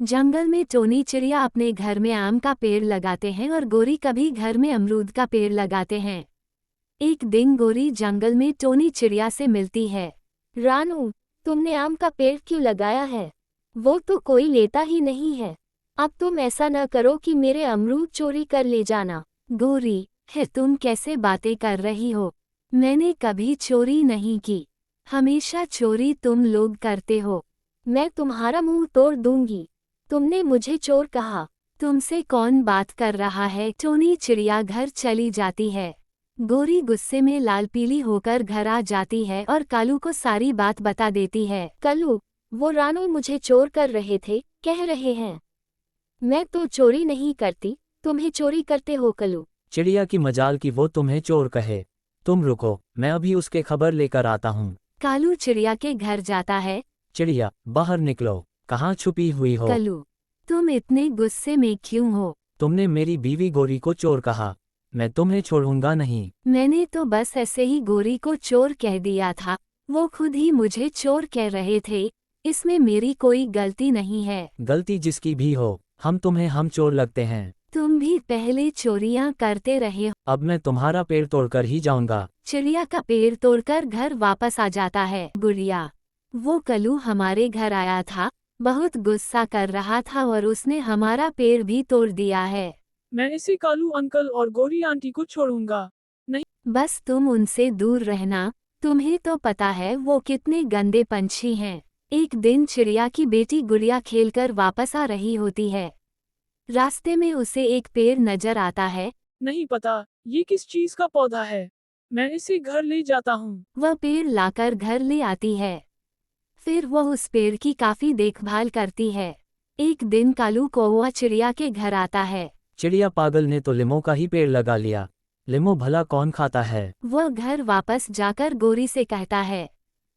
जंगल में टोनी चिड़िया अपने घर में आम का पेड़ लगाते हैं और गोरी कभी घर में अमरूद का पेड़ लगाते हैं। एक दिन गोरी जंगल में टोनी चिड़िया से मिलती है। रानू, तुमने आम का पेड़ क्यों लगाया है? वो तो कोई लेता ही नहीं है। अब तुम ऐसा न करो कि मेरे अमरूद चोरी कर ले जाना। गोरी, है तुम कैसे बातें कर रही हो? मैंने कभी चोरी नहीं की। हमेशा चोरी तुम लोग करते हो। मैं तुम्हारा मुंह तोड़ दूंगी। तुमने मुझे चोर कहा। तुमसे कौन बात कर रहा है? टोनी चिड़िया घर चली जाती है। गोरी गुस्से में लाल पीली होकर घर आ जाती है और कालू को सारी बात बता देती है। कलू, वो रानू मुझे चोर कर रहे थे, कह रहे हैं। मैं तो चोरी नहीं करती, तुम्हें चोरी करते हो कलू। चिड़िया की मजाल की वो तुम्हें चोर कहे। तुम रुको, मैं अभी उसके खबर लेकर आता हूँ। कालू चिड़िया के घर जाता है। चिड़िया, बाहर निकलो, कहाँ छुपी हुई हो? कलू, तुम इतने गुस्से में क्यों हो? तुमने मेरी बीवी गोरी को चोर कहा, मैं तुम्हें छोड़ूंगा नहीं। मैंने तो बस ऐसे ही गोरी को चोर कह दिया था। वो खुद ही मुझे चोर कह रहे थे। इसमें मेरी कोई गलती नहीं है। गलती जिसकी भी हो, हम चोर लगते हैं। तुम भी पहले चोरियां करते रहे हो। अब मैं तुम्हारा पेड़ तोड़कर ही जाऊंगा। चिड़िया का पेड़ तोड़कर घर वापस आ जाता है। गुड़िया, वो कलू हमारे घर आया था, बहुत गुस्सा कर रहा था और उसने हमारा पेड़ भी तोड़ दिया है। मैं इसे कालू अंकल और गोरी आंटी को छोड़ूंगा नहीं। बस तुम उनसे दूर रहना। तुम्हें तो पता है वो कितने गंदे पंछी हैं। एक दिन चिड़िया की बेटी गुड़िया खेलकर वापस आ रही होती है। रास्ते में उसे एक पेड़ नजर आता है। नहीं पता ये किस चीज का पौधा है, मैं इसे घर ले जाता हूँ। वह पेड़ लाकर घर ले आती है। फिर वह उस पेड़ की काफी देखभाल करती है। एक दिन कालू कौवा चिड़िया के घर आता है। चिड़िया पागल ने तो लीमों का ही पेड़ लगा लिया। लीमो भला कौन खाता है? वह घर वापस जाकर गोरी से कहता है।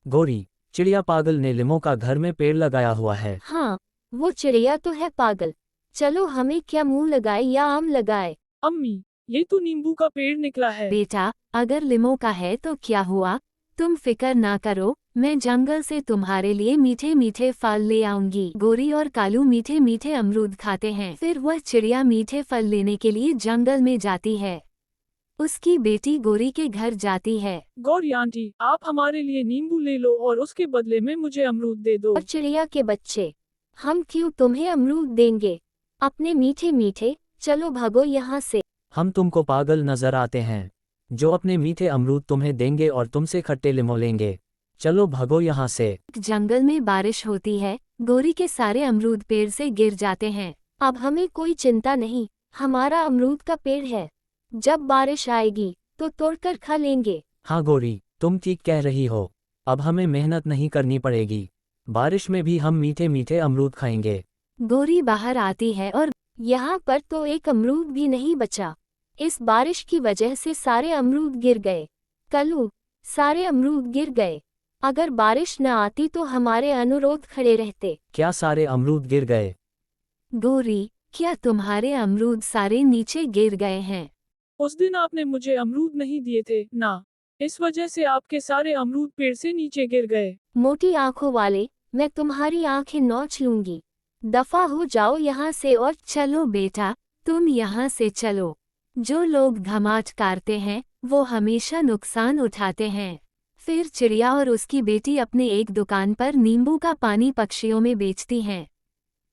गोरी, चिड़िया पागल ने लीमों का घर में पेड़ लगाया हुआ है। हाँ, वो चिड़िया तो है पागल। चलो हमें क्या मुंह लगाए या आम लगाए। अम्मी, ये तो नींबू का पेड़ निकला है। बेटा, अगर लीमों का है तो क्या हुआ? तुम फिक्र ना करो, मैं जंगल से तुम्हारे लिए मीठे मीठे फल ले आऊंगी। गोरी और कालू मीठे मीठे अमरूद खाते हैं। फिर वह चिड़िया मीठे फल लेने के लिए जंगल में जाती है। उसकी बेटी गोरी के घर जाती है। गौरी आंटी, आप हमारे लिए नींबू ले लो और उसके बदले में मुझे अमरूद दे दो। और चिड़िया के बच्चे, हम क्यों तुम्हें अमरूद देंगे? अपने मीठे मीठे, चलो भागो यहाँ से। हम तुमको पागल नजर आते हैं, जो अपने मीठे अमरूद तुम्हें देंगे और तुमसे खट्टे लीमो लेंगे। चलो भागो यहाँ से। जंगल में बारिश होती है। गोरी के सारे अमरूद पेड़ से गिर जाते हैं। अब हमें कोई चिंता नहीं, हमारा अमरूद का पेड़ है। जब बारिश आएगी तो तोड़कर खा लेंगे। हाँ गोरी, तुम ठीक कह रही हो। अब हमें मेहनत नहीं करनी पड़ेगी। बारिश में भी हम मीठे मीठे अमरूद खाएंगे। गोरी बाहर आती है और यहाँ पर तो एक अमरूद भी नहीं बचा। इस बारिश की वजह से सारे अमरूद गिर गए। कलू, सारे अमरूद गिर गए। अगर बारिश न आती तो हमारे अनुरोध खड़े रहते। क्या सारे अमरूद गिर गए? गोरी, क्या तुम्हारे अमरूद सारे नीचे गिर गए हैं? उस दिन आपने मुझे अमरूद नहीं दिए थे ना, इस वजह से आपके सारे अमरूद पेड़ से नीचे गिर गए। मोटी आंखों वाले, मैं तुम्हारी आंखें नोच लूंगी। दफा हो जाओ यहाँ से। और चलो बेटा, तुम यहाँ से चलो। जो लोग घमाट करते हैं वो हमेशा नुकसान उठाते हैं। फिर चिड़िया और उसकी बेटी अपने एक दुकान पर नींबू का पानी पक्षियों में बेचती हैं।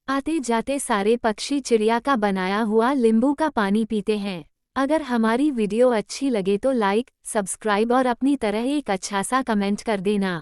आते जाते सारे पक्षी चिड़िया का बनाया हुआ नींबू का पानी पीते हैं। अगर हमारी वीडियो अच्छी लगे तो लाइक, सब्सक्राइब और अपनी तरह एक अच्छा सा कमेंट कर देना।